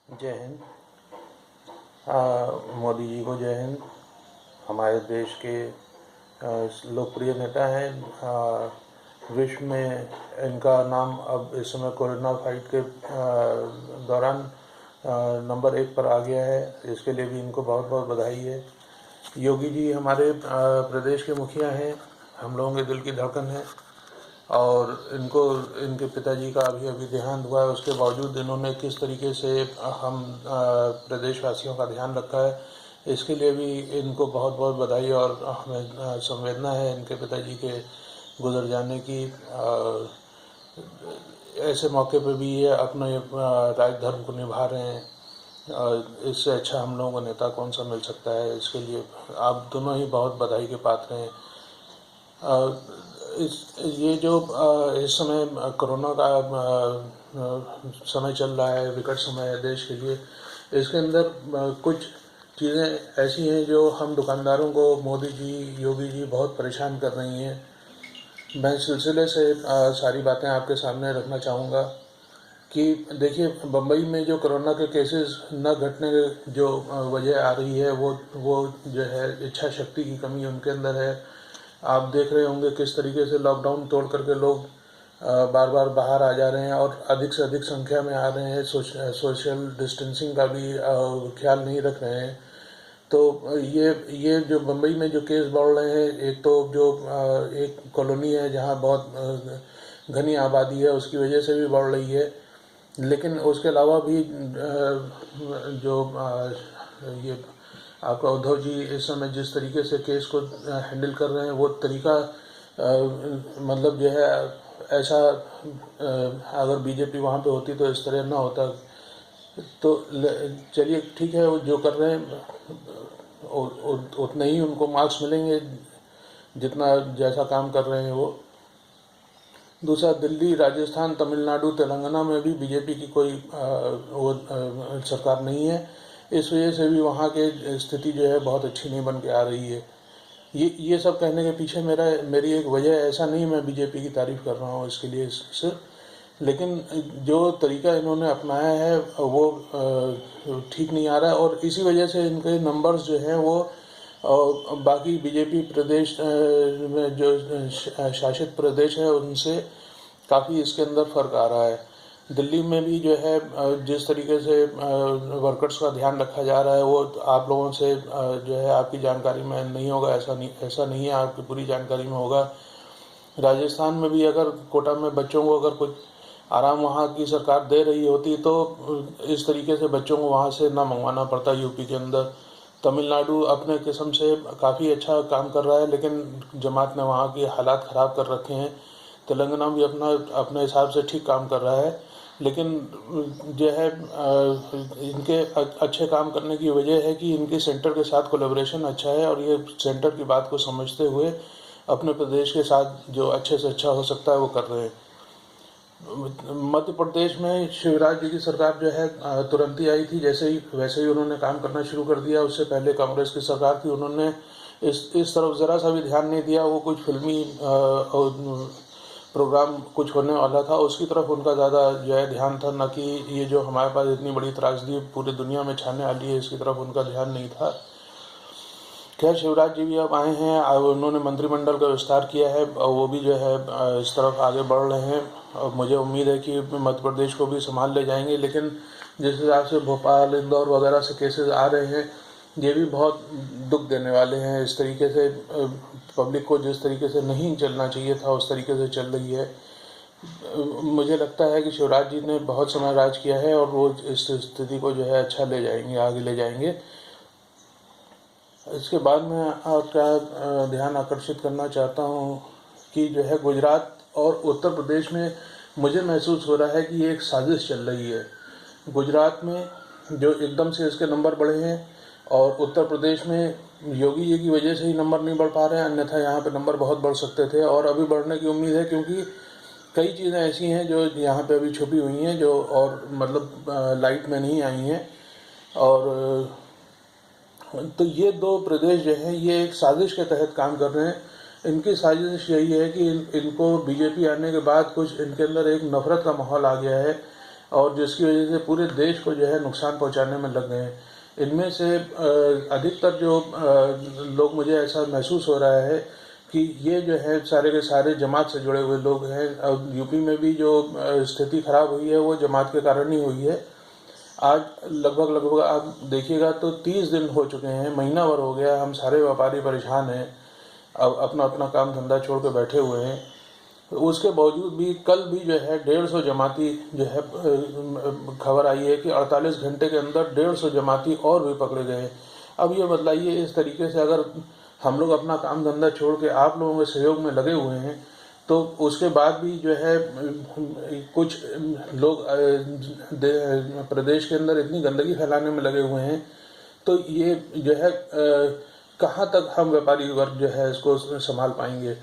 जय हिंद। मोदी जी को जय हिंद। हमारे देश के लोकप्रिय नेता हैं। विश्व में इनका नाम अब इस समय कोरोना फाइट के दौरान नंबर 1 पर आ गया है। इसके लिए भी इनको बहुत बहुत बधाई है। योगी जी हमारे प्रदेश के मुखिया हैं, हम लोगों के दिल की धड़कन है। और इनको इनके पिताजी का अभी अभी देहांत हुआ है, उसके बावजूद इन्होंने किस तरीके से हम प्रदेशवासियों का ध्यान रखा है, इसके लिए भी इनको बहुत बहुत बधाई। और हमें संवेदना है इनके पिताजी के गुजर जाने की। ऐसे मौके पे भी ये अपने राजधर्म को निभा रहे हैं। इससे अच्छा हम लोगों को नेता कौन सा मिल सकता है। इसके लिए आप दोनों ही बहुत बधाई के पात्र हैं। ये जो इस समय कोरोना का समय चल रहा है, विकट समय है देश के लिए, इसके अंदर कुछ चीज़ें ऐसी हैं जो हम दुकानदारों को मोदी जी, योगी जी बहुत परेशान कर रही हैं। मैं इस सिलसिले से सारी बातें आपके सामने रखना चाहूँगा कि देखिए, बम्बई में जो कोरोना के केसेस न घटने की जो वजह आ रही है, वो जो है इच्छा शक्ति की कमी उनके अंदर है। आप देख रहे होंगे किस तरीके से लॉकडाउन तोड़ करके लोग बार बार बाहर आ जा रहे हैं और अधिक से अधिक संख्या में आ रहे हैं। सोशल डिस्टेंसिंग का भी ख्याल नहीं रख रहे हैं। तो ये जो बम्बई में जो केस बढ़ रहे हैं, एक तो जो एक कॉलोनी है जहाँ बहुत घनी आबादी है, उसकी वजह से भी बढ़ रही है। लेकिन उसके अलावा भी जो ये आपका उद्धव जी इस समय जिस तरीके से केस को हैंडल कर रहे हैं, वो तरीका मतलब जो है ऐसा, अगर बीजेपी वहाँ पे होती तो इस तरह ना होता। तो चलिए ठीक है, वो जो कर रहे हैं उतने ही उनको मार्क्स मिलेंगे जितना जैसा काम कर रहे हैं वो। दूसरा, दिल्ली, राजस्थान, तमिलनाडु, तेलंगाना में भी बीजेपी की कोई सरकार नहीं है। इस वजह से भी वहाँ के स्थिति जो है बहुत अच्छी नहीं बन के आ रही है। ये सब कहने के पीछे मेरी एक वजह, ऐसा नहीं मैं बीजेपी की तारीफ़ कर रहा हूँ इसके लिए सिर्फ, लेकिन जो तरीका इन्होंने अपनाया है वो ठीक नहीं आ रहा है। और इसी वजह से इनके नंबर्स जो हैं वो बाकी बीजेपी प्रदेश में जो शासित प्रदेश है उनसे काफ़ी इसके अंदर फ़र्क आ रहा है। दिल्ली में भी जो है जिस तरीके से वर्कर्स का ध्यान रखा जा रहा है, वो आप लोगों से जो है आपकी जानकारी में नहीं होगा, ऐसा नहीं है, आपकी पूरी जानकारी में होगा। राजस्थान में भी अगर कोटा में बच्चों को अगर कुछ आराम वहाँ की सरकार दे रही होती तो इस तरीके से बच्चों को वहाँ से ना मंगवाना पड़ता यूपी के अंदर। तमिलनाडु अपने किस्म से काफ़ी अच्छा काम कर रहा है, लेकिन जमात ने वहाँ के हालात ख़राब कर रखे हैं। तेलंगाना भी अपने हिसाब से ठीक काम कर रहा है, लेकिन जो है इनके अच्छे काम करने की वजह है कि इनके सेंटर के साथ कोलैबोरेशन अच्छा है और ये सेंटर की बात को समझते हुए अपने प्रदेश के साथ जो अच्छे से अच्छा हो सकता है वो कर रहे हैं। मध्य प्रदेश में शिवराज जी की सरकार जो है तुरंत ही आई थी, वैसे ही उन्होंने काम करना शुरू कर दिया। उससे पहले कांग्रेस की सरकार थी, उन्होंने इस तरफ ज़रा सा भी ध्यान नहीं दिया। वो कुछ फिल्मी प्रोग्राम कुछ होने वाला था, उसकी तरफ उनका ज़्यादा जो है ध्यान था, न कि ये जो हमारे पास इतनी बड़ी त्रासदी पूरी दुनिया में छाने वाली है इसकी तरफ उनका ध्यान नहीं था। खैर, शिवराज जी भी अब आए हैं, अब उन्होंने मंत्रिमंडल का विस्तार किया है और वो भी जो है इस तरफ आगे बढ़ रहे हैं और मुझे उम्मीद है कि मध्य प्रदेश को भी संभाल ले जाएंगे। लेकिन जिस हिसाब से भोपाल, इंदौर वगैरह से केसेस आ रहे हैं, ये भी बहुत दुख देने वाले हैं। इस तरीके से पब्लिक को जिस तरीके से नहीं चलना चाहिए था उस तरीके से चल रही है। मुझे लगता है कि शिवराज जी ने बहुत समय राज किया है और वो इस स्थिति को जो है अच्छा ले जाएंगे, आगे ले जाएंगे। इसके बाद मैं आपका ध्यान आकर्षित करना चाहता हूँ कि जो है गुजरात और उत्तर प्रदेश में मुझे महसूस हो रहा है कि ये एक साजिश चल रही है। गुजरात में जो एकदम से इसके नंबर बढ़े हैं और उत्तर प्रदेश में योगी जी की वजह से ही नंबर नहीं बढ़ पा रहे हैं, अन्यथा यहाँ पे नंबर बहुत बढ़ सकते थे और अभी बढ़ने की उम्मीद है, क्योंकि कई चीज़ें ऐसी हैं जो यहाँ पे अभी छुपी हुई हैं जो और मतलब लाइट में नहीं आई हैं। और तो ये दो प्रदेश जो हैं ये एक साजिश के तहत काम कर रहे हैं। इनकी साजिश यही है कि इनको बीजेपी आने के बाद कुछ इनके अंदर एक नफ़रत का माहौल आ गया है और जिसकी वजह से पूरे देश को जो है नुकसान पहुंचाने में लग गए हैं। इनमें से अधिकतर जो लोग, मुझे ऐसा महसूस हो रहा है कि ये जो है सारे के सारे जमात से जुड़े हुए लोग हैं। और यूपी में भी जो स्थिति खराब हुई है वो जमात के कारण ही हुई है। आज लगभग आप देखिएगा तो 30 दिन हो चुके हैं, महीना भर हो गया, हम सारे व्यापारी परेशान हैं, अब अपना अपना काम धंधा छोड़ के बैठे हुए हैं। तो उसके बावजूद भी कल भी जो है 150 जमाती जो है, खबर आई है कि 48 घंटे के अंदर 150 जमाती और भी पकड़े गए। अब ये बतलाइए, इस तरीके से अगर हम लोग अपना काम धंधा छोड़ के आप लोगों के सहयोग में लगे हुए हैं, तो उसके बाद भी जो है कुछ लोग प्रदेश के अंदर इतनी गंदगी फैलाने में लगे हुए हैं, तो ये जो है कहाँ तक हम व्यापारी वर्ग जो है इसको संभाल पाएंगे।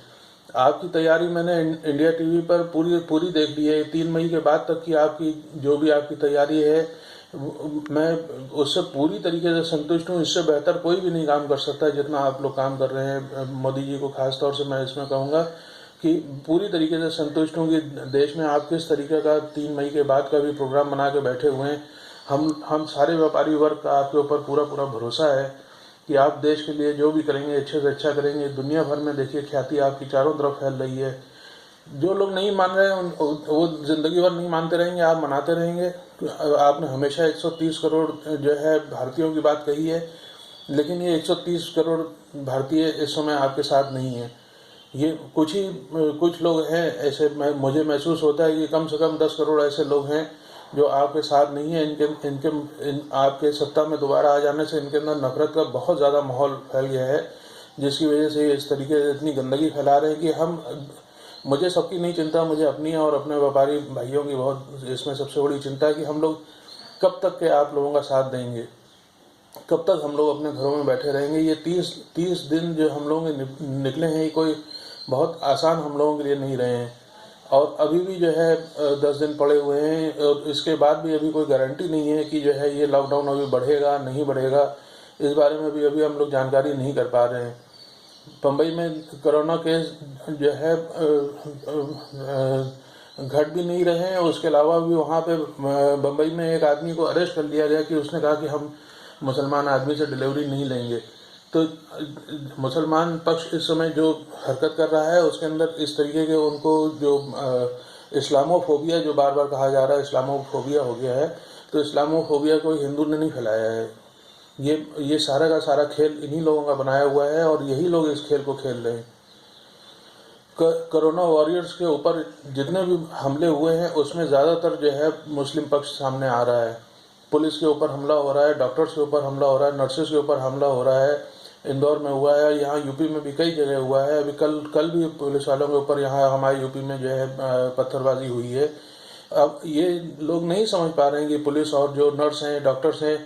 आपकी तैयारी मैंने इंडिया टीवी पर पूरी देख ली है। 3 मई के बाद तक की आपकी जो भी आपकी तैयारी है, मैं उससे पूरी तरीके से संतुष्ट हूँ। इससे बेहतर कोई भी नहीं काम कर सकता जितना आप लोग काम कर रहे हैं। मोदी जी को खास तौर से मैं इसमें कहूँगा कि पूरी तरीके से संतुष्ट हूँ कि देश में आप किस तरीके का 3 मई के बाद का भी प्रोग्राम बना के बैठे हुए हैं। हम सारे व्यापारी वर्ग का आपके ऊपर पूरा भरोसा है कि आप देश के लिए जो भी करेंगे अच्छे से अच्छा करेंगे। दुनिया भर में देखिए ख्याति आपकी चारों तरफ फैल रही है। जो लोग नहीं मान रहे हैं वो ज़िंदगी भर नहीं मानते रहेंगे, आप मनाते रहेंगे। आपने हमेशा 130 करोड़ जो है भारतीयों की बात कही है, लेकिन ये 130 करोड़ भारतीय इस समय आपके साथ नहीं है। ये कुछ लोग हैं ऐसे, मुझे महसूस होता है कि कम से कम 10 करोड़ ऐसे लोग हैं जो आपके साथ नहीं है। आपके सत्ता में दोबारा आ जाने से इनके अंदर नफरत का बहुत ज़्यादा माहौल फैल गया है, जिसकी वजह से इस तरीके से इतनी गंदगी फैला रहे हैं कि मुझे सबकी नहीं चिंता, मुझे अपनी और अपने व्यापारी भाइयों की बहुत इसमें सबसे बड़ी चिंता है कि हम लोग कब तक के आप लोगों का साथ देंगे, कब तक हम लोग अपने घरों में बैठे रहेंगे। ये 30 दिन जो हम लोग निकले हैं, ये कोई बहुत आसान हम लोगों के लिए नहीं रहे हैं। और अभी भी जो है 10 दिन पड़े हुए हैं, और इसके बाद भी अभी कोई गारंटी नहीं है कि जो है ये लॉकडाउन अभी बढ़ेगा नहीं बढ़ेगा। इस बारे में भी अभी हम लोग जानकारी नहीं कर पा रहे हैं। बम्बई में कोरोना केस जो है घट भी नहीं रहे हैं। उसके अलावा भी वहाँ पे बम्बई में एक आदमी को अरेस्ट कर लिया गया कि उसने कहा कि हम मुसलमान आदमी से डिलीवरी नहीं लेंगे। तो मुसलमान पक्ष इस समय जो हरकत कर रहा है उसके अंदर इस तरीके के उनको जो इस्लामोफोबिया जो बार बार कहा जा रहा है, इस्लामोफोबिया हो गया है। तो इस्लामोफोबिया कोई हिंदू ने नहीं फैलाया है, ये सारा का सारा खेल इन्हीं लोगों का बनाया हुआ है और यही लोग इस खेल को खेल रहे हैं। कोरोना वॉरियर्स के ऊपर जितने भी हमले हुए हैं उसमें ज़्यादातर जो है मुस्लिम पक्ष सामने आ रहा है। पुलिस के ऊपर हमला हो रहा है, डॉक्टर्स के ऊपर हमला हो रहा है, नर्सेस के ऊपर हमला हो रहा है। इंदौर में हुआ है, यहाँ यूपी में भी कई जगह हुआ है। अभी कल भी पुलिस वालों के ऊपर यहाँ हमारे यूपी में जो है पत्थरबाजी हुई है। अब ये लोग नहीं समझ पा रहे हैं कि पुलिस और जो नर्स हैं, डॉक्टर्स हैं,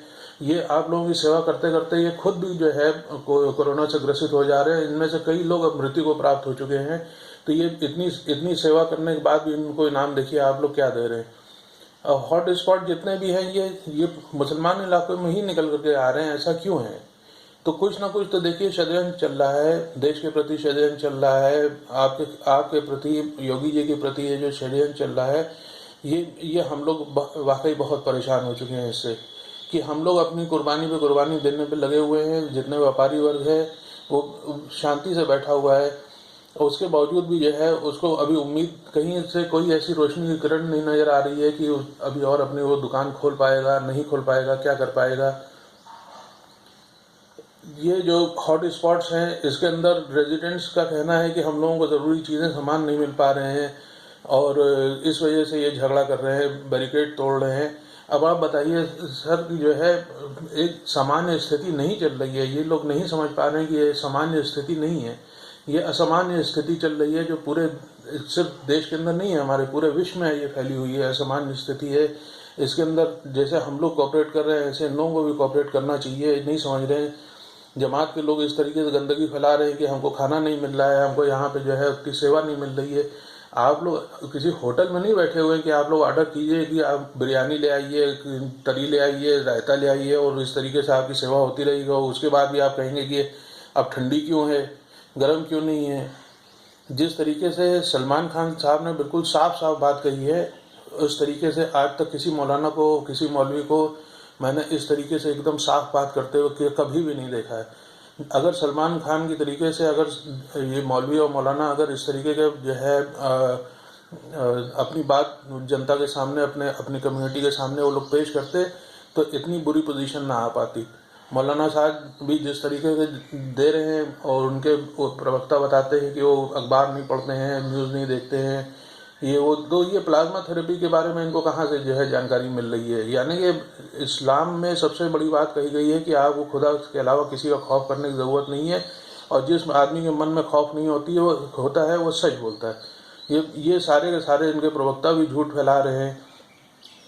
ये आप लोगों की सेवा करते करते ये खुद भी जो है कोरोना से ग्रसित हो जा रहे हैं। इनमें से कई लोग अब मृत्यु को प्राप्त हो चुके हैं। तो ये इतनी सेवा करने के बाद भी इनको इनाम देखिए आप लोग क्या दे रहे हैं। हॉट स्पॉट जितने भी हैं ये मुसलमान इलाकों में ही निकल करके आ रहे हैं। ऐसा क्यों है? तो कुछ ना कुछ तो देखिए षड्यंत्र चल रहा है, देश के प्रति षड्यंत्र चल रहा है, आपके प्रति, योगी जी के प्रति ये जो षड्यंत्र चल रहा है, ये हम लोग वाकई बहुत परेशान हो चुके हैं इससे कि हम लोग अपनी कुर्बानी पे कुर्बानी देने पे लगे हुए हैं। जितने व्यापारी वर्ग है वो शांति से बैठा हुआ है, उसके बावजूद भी जो है उसको अभी उम्मीद कहीं से कोई ऐसी रोशनी की किरण नहीं नज़र आ रही है कि अभी और अपनी वो दुकान खोल पाएगा, नहीं खोल पाएगा, क्या कर पाएगा। ये जो हॉट स्पॉट्स हैं इसके अंदर रेजिडेंट्स का कहना है कि हम लोगों को ज़रूरी चीज़ें सामान नहीं मिल पा रहे हैं और इस वजह से ये झगड़ा कर रहे हैं, बैरिकेड तोड़ रहे हैं। अब आप बताइए सर, जो है एक सामान्य स्थिति नहीं चल रही है। ये लोग नहीं समझ पा रहे हैं कि ये सामान्य स्थिति नहीं है, ये असामान्य स्थिति चल रही है जो पूरे सिर्फ देश के अंदर नहीं है, हमारे पूरे विश्व में ये फैली हुई है, असामान्य स्थिति है। इसके अंदर जैसे हम लोग कोऑपरेट कर रहे हैं ऐसे इन लोगों को भी कोऑपरेट करना चाहिए। नहीं समझ रहे हैं। जमात के लोग इस तरीके से गंदगी फैला रहे हैं कि हमको खाना नहीं मिल रहा है, हमको यहाँ पे जो है उसकी सेवा नहीं मिल रही है। आप लोग किसी होटल में नहीं बैठे हुए कि आप लोग ऑर्डर कीजिए कि आप बिरयानी ले आइए, तरी ले आइए, रायता ले आइए और इस तरीके से आपकी सेवा होती रहेगी और उसके बाद भी आप कहेंगे कि अब ठंडी क्यों है, गर्म क्यों नहीं है। जिस तरीके से सलमान खान साहब ने बिल्कुल साफ साफ बात कही है, उस तरीके से आज तक किसी मौलाना को, किसी मौलवी को मैंने इस तरीके से एकदम साफ बात करते हुए कभी भी नहीं देखा है। अगर सलमान खान की तरीके से अगर ये मौलवी और मौलाना अगर इस तरीके के जो है अपनी बात जनता के सामने, अपनी कम्युनिटी के सामने वो लोग पेश करते, तो इतनी बुरी पोजीशन ना आ पाती। मौलाना साहब भी जिस तरीके से दे रहे हैं, और उनके प्रवक्ता बताते हैं कि वो अखबार नहीं पढ़ते हैं, न्यूज़ नहीं देखते हैं, ये प्लाज्मा थेरेपी के बारे में इनको कहाँ से जो है जानकारी मिल रही है। यानी कि इस्लाम में सबसे बड़ी बात कही गई है कि आपको खुदा के अलावा किसी का खौफ करने की ज़रूरत नहीं है, और जिस आदमी के मन में खौफ नहीं होता है वो सच बोलता है। ये सारे के सारे इनके प्रवक्ता भी झूठ फैला रहे हैं।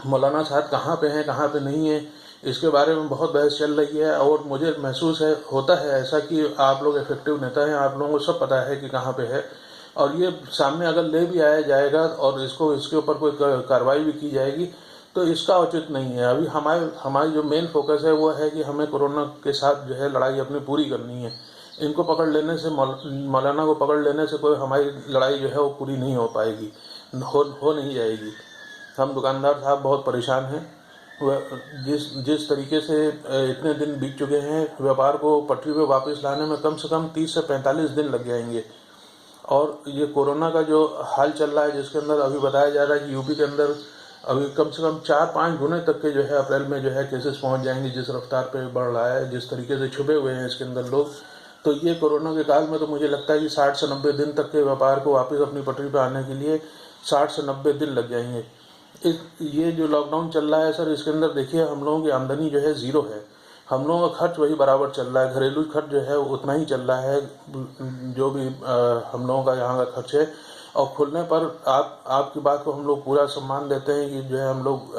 मौलाना साहब कहाँ पे हैं, कहाँ पे नहीं है, इसके बारे में बहुत बहस चल रही है। और मुझे महसूस होता है ऐसा कि आप लोग इफेक्टिव नेता हैं, आप लोगों को सब पता है कि कहाँ पे है, और ये सामने अगर ले भी आया जाएगा और इसके ऊपर कोई कार्रवाई भी की जाएगी तो इसका औचित नहीं है। अभी हमारी जो मेन फोकस है वो है कि हमें कोरोना के साथ जो है लड़ाई अपनी पूरी करनी है। इनको पकड़ लेने से, मौलाना को पकड़ लेने से कोई हमारी लड़ाई जो है वो पूरी नहीं हो पाएगी, हो नहीं जाएगी। हम दुकानदार साहब बहुत परेशान हैं। जिस तरीके से इतने दिन बीत चुके हैं, व्यापार को पटरी पे वापस लाने में कम से कम 30 से 45 दिन लग जाएंगे। और ये कोरोना का जो हाल चल रहा है, जिसके अंदर अभी बताया जा रहा है कि यूपी के अंदर अभी कम से कम 4-5 गुने तक के जो है अप्रैल में जो है केसेस पहुंच जाएंगे, जिस रफ्तार पे बढ़ रहा है, जिस तरीके से छुपे हुए हैं इसके अंदर लोग। तो ये कोरोना के काल में तो मुझे लगता है कि 60 से 90 दिन तक के व्यापार को वापस अपनी पटरी पर आने के लिए 60 से 90 दिन लग जाएंगे। ये जो लॉकडाउन चल रहा है सर, इसके अंदर देखिए हम लोगों की आमदनी जो है ज़ीरो है, हम लोगों का खर्च वही बराबर चल रहा है, घरेलू खर्च जो है उतना ही चल रहा है जो भी हम लोगों का यहाँ का खर्च है। और खुलने पर आपकी बात को हम लोग पूरा सम्मान देते हैं कि जो है हम लोग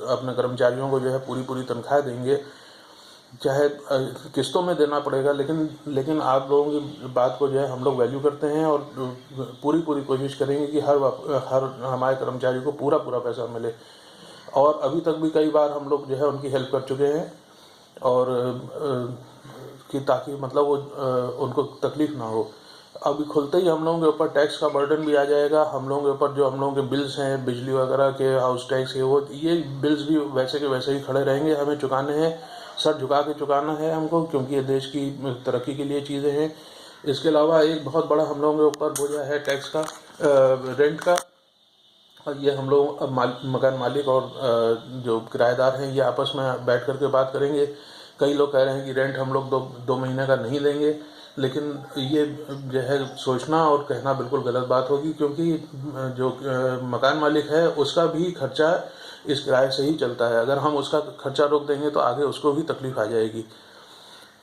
अपने कर्मचारियों को जो है पूरी तनख्वाह देंगे, चाहे किस्तों में देना पड़ेगा, लेकिन आप लोगों की बात को जो है हम लोग वैल्यू करते हैं और पूरी कोशिश करेंगे कि हर हमारे कर्मचारी को पूरा पैसा मिले। और अभी तक भी कई बार हम लोग जो है उनकी हेल्प कर चुके हैं, और कि ताकि मतलब वो उनको तकलीफ ना हो। अभी खुलते ही हम लोगों के ऊपर टैक्स का बर्डन भी आ जाएगा। हम लोगों के ऊपर जो हम लोगों के बिल्स हैं, बिजली वगैरह के, हाउस टैक्स के, ये बिल्स भी वैसे के वैसे ही खड़े रहेंगे, हमें चुकाने हैं, सर झुका के चुकाना है हमको, क्योंकि ये देश की तरक्की के लिए चीज़ें हैं। इसके अलावा एक बहुत बड़ा हम लोगों के ऊपर बोझा है टैक्स का, रेंट का। और ये हम लोग मकान मालिक और जो किराएदार हैं ये आपस में बैठ कर के बात करेंगे। कई लोग कह रहे हैं कि रेंट हम लोग दो महीने का नहीं देंगे, लेकिन ये जो है सोचना और कहना बिल्कुल गलत बात होगी, क्योंकि जो मकान मालिक है उसका भी खर्चा इस किराए से ही चलता है। अगर हम उसका खर्चा रोक देंगे तो आगे उसको भी तकलीफ आ जाएगी।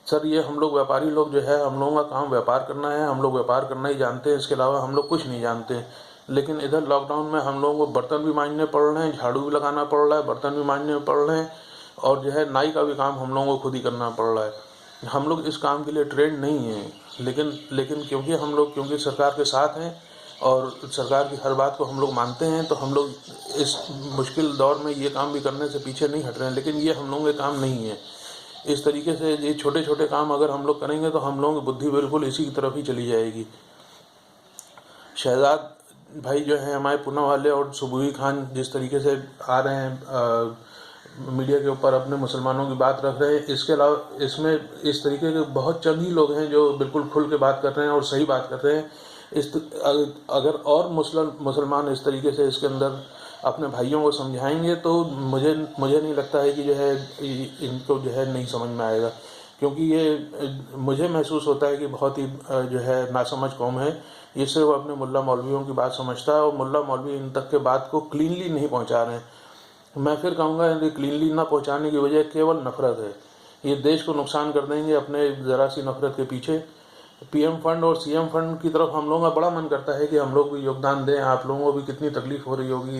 सर ये हम लोग व्यापारी लोग जो है, हम लोगों का काम व्यापार करना है, हम लोग व्यापार करना ही जानते हैं, इसके अलावा हम लोग कुछ नहीं जानते। लेकिन इधर लॉकडाउन में हम लोगों को बर्तन भी मांजने पड़ रहे हैं, झाड़ू भी लगाना पड़ रहा है, बर्तन भी मांजने पड़ रहे हैं, और जो है नाई का भी काम हम लोगों को खुद ही करना पड़ रहा है। हम लोग इस काम के लिए ट्रेंड नहीं हैं, लेकिन क्योंकि सरकार के साथ हैं और सरकार की हर बात को हम लोग मानते हैं, तो हम लोग इस मुश्किल दौर में ये काम भी करने से पीछे नहीं हट रहे हैं। लेकिन ये हम लोगों के काम नहीं है। इस तरीके से ये छोटे छोटे काम अगर हम लोग करेंगे तो हम लोगों की बुद्धि बिल्कुल इसी की तरफ ही चली जाएगी। शहजाद भाई जो हैं हमारे पूना वाले, और सुबुही खान जिस तरीके से आ रहे हैं मीडिया के ऊपर अपने मुसलमानों की बात रख रहे हैं, इसके अलावा इसमें इस तरीके के बहुत चंद ही लोग हैं जो बिल्कुल खुल के बात कर रहे हैं और सही बात कर रहे हैं। अगर और मुसलमान इस तरीके से इसके अंदर अपने भाइयों को समझाएंगे तो मुझे नहीं लगता है कि जो है इनको जो है नहीं समझ में आएगा, क्योंकि ये मुझे महसूस होता है कि बहुत ही जो है नासमझ कौम है। ये सिर्फ अपने मुल्ला मौलवियों की बात समझता है, और मुल्ला मौलवी इन तक के बात को क्लीनली नहीं पहुंचा रहे हैं। मैं फिर कहूँगा कि क्लीनली ना पहुंचाने की वजह केवल नफरत है। ये देश को नुकसान कर देंगे अपने ज़रा सी नफरत के पीछे। पीएम फंड और सीएम फंड की तरफ हम लोगों का बड़ा मन करता है कि हम लोग भी योगदान दें। आप लोगों को भी कितनी तकलीफ हो रही होगी,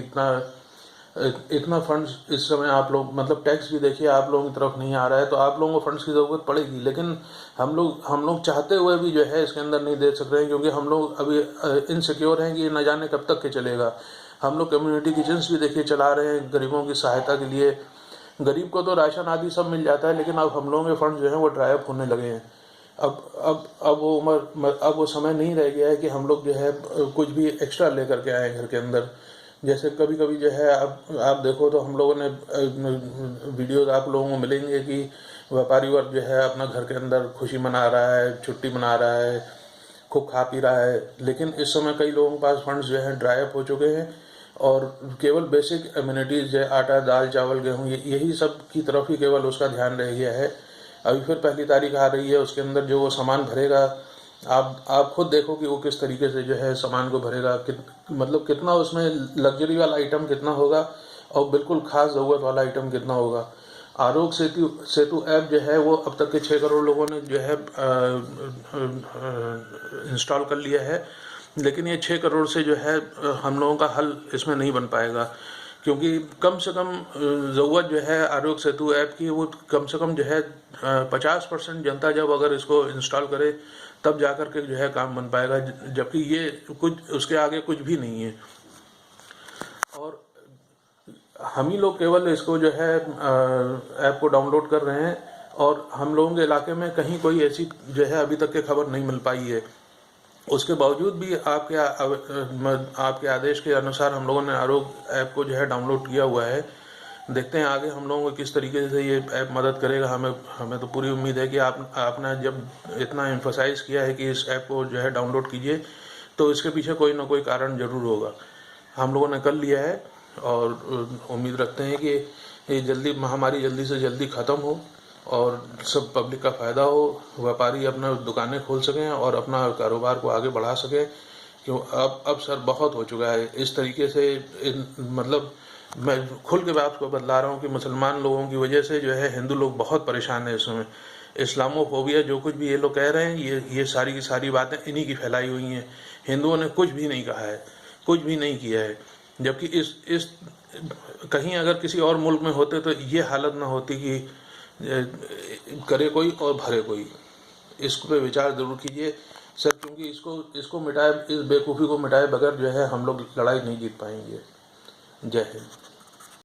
इतना फंड्स इस समय आप लोग, मतलब टैक्स भी देखिए आप लोगों की तरफ नहीं आ रहा है, तो आप लोगों को फंड्स की ज़रूरत पड़ेगी। लेकिन हम लोग चाहते हुए भी जो है इसके अंदर नहीं दे सक रहे हैं, क्योंकि हम लोग अभी इनसिक्योर हैं कि ये न जाने कब तक के चलेगा। हम लोग कम्युनिटी किचन्स भी देखिए चला रहे हैं गरीबों की सहायता के लिए। गरीब को तो राशन आदि सब मिल जाता है, लेकिन अब हम लोगों के फंड जो हैं वो ड्राई अप होने लगे हैं। अब वो समय नहीं रह गया है कि हम लोग जो है कुछ भी एक्स्ट्रा लेकर के आए घर के अंदर। जैसे कभी कभी जो है आप देखो तो हम लोगों ने वीडियोज आप लोगों को मिलेंगे कि व्यापारी वर्ग जो है अपना घर के अंदर खुशी मना रहा है, छुट्टी मना रहा है, खूब खा पी रहा है। लेकिन इस समय कई लोगों के पास फंड्स जो है ड्राई अप हो चुके हैं और केवल बेसिक एम्यूनिटीज़ जो आटा, दाल, चावल, गेहूँ, यही सब की तरफ ही केवल उसका ध्यान रह गया है। अभी फिर पहली तारीख आ रही है, उसके अंदर जो वो सामान भरेगा, आप खुद देखो कि वो किस तरीके से जो है सामान को भरेगा, मतलब कितना उसमें लग्जरी वाला आइटम कितना होगा और बिल्कुल खास ज़रूरत वाला आइटम कितना होगा। आरोग्य सेतु ऐप जो है वो अब तक के 6 करोड़ लोगों ने जो है इंस्टॉल कर लिया है। लेकिन ये 6 करोड़ से जो है हम लोगों का हल इसमें नहीं बन पाएगा, क्योंकि कम से कम ज़रूरत जो है आरोग्य सेतु ऐप की वो कम से कम जो है 50% जनता जब अगर इसको इंस्टॉल करे तब जाकर के जो है काम बन पाएगा, जबकि ये कुछ उसके आगे कुछ भी नहीं है। और हम ही लोग केवल इसको जो है ऐप को डाउनलोड कर रहे हैं और हम लोगों के इलाके में कहीं कोई ऐसी जो है अभी तक के खबर नहीं मिल पाई है। उसके बावजूद भी आपके आदेश के अनुसार हम लोगों ने आरोग्य ऐप को जो है डाउनलोड किया हुआ है। देखते हैं आगे हम लोगों को किस तरीके से ये ऐप मदद करेगा। हमें तो पूरी उम्मीद है कि आपने जब इतना एम्फसाइज किया है कि इस ऐप को जो है डाउनलोड कीजिए, तो इसके पीछे कोई ना कोई कारण ज़रूर होगा। हम लोगों ने कर लिया है और उम्मीद रखते हैं कि ये महामारी जल्दी से जल्दी ख़त्म हो और सब पब्लिक का फ़ायदा हो, व्यापारी अपना दुकानें खोल सकें और अपना कारोबार को आगे बढ़ा सकें। क्यों अब सर बहुत हो चुका है इस तरीके से। मतलब मैं खुल के बात को बतला रहा हूँ कि मुसलमान लोगों की वजह से जो है हिंदू लोग बहुत परेशान है इस समय। इस्लामोफोबिया जो कुछ भी ये लोग कह रहे हैं, ये सारी की सारी बातें इन्हीं की फैलाई हुई हैं। हिंदुओं ने कुछ भी नहीं कहा है, कुछ भी नहीं किया है। जबकि इस कहीं अगर किसी और मुल्क में होते तो ये हालत ना होती कि करे कोई और भरे कोई। इस पे विचार ज़रूर कीजिए सर, क्योंकि इसको मिटाए, इस बेवकूफ़ी को मिटाए बगैर जो है हम लोग लड़ाई नहीं जीत पाएंगे। जय हिंद।